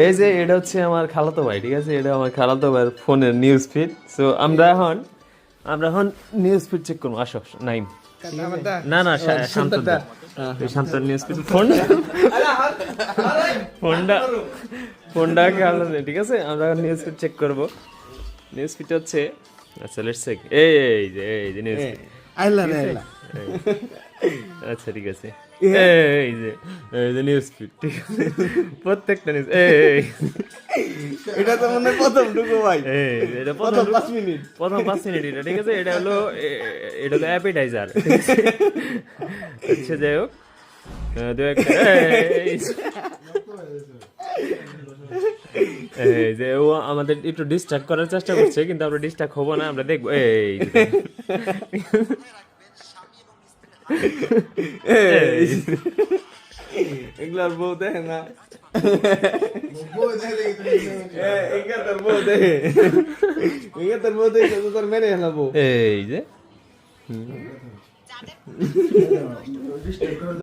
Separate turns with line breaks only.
এই যে এটা হচ্ছে আমার খালাতো ভাই, ঠিক আছে, এটা আমার খালাতো ভাইয়ের ফোনের নিউজ ফিড। সো আমরা এখন নিউজ ফিড চেক করবো। আসো নাইম। না না, শান্তদা, শান্ত নিউজ ফিড ফোনটা ফোনটা খেয়াল, ঠিক আছে। আমরা নিউজ ফিড চেক করবো। নিউজ ফিড হচ্ছে, আচ্ছা লেটস চেক। এই যে নিউজ ফিড। আচ্ছা ঠিক আছে, এই যে নিউজ ফিড, ঠিক আছে, প্রত্যেকটা নিউজ।
এটা তো মনে হয় প্রথম ঢুকো ভাই,
এটা
প্রথম 5 মিনিট।
প্রথম 5 মিনিট এটা, ঠিক আছে। এটা হলো অ্যাপিটাইজার। আচ্ছা যাই হোক, দু একটা এই যে ও আমাদের একটু ডিস্ট্রাক্ট করার চেষ্টা করছে, কিন্তু আমরা ডিস্ট্রাক্ট হবো না, আমরা দেখবো।
এগুলার বউ দেখে না, এগার বউ দেখে, এগার বউ দেখে তো তোর মেরে হেলাবো।
এই যে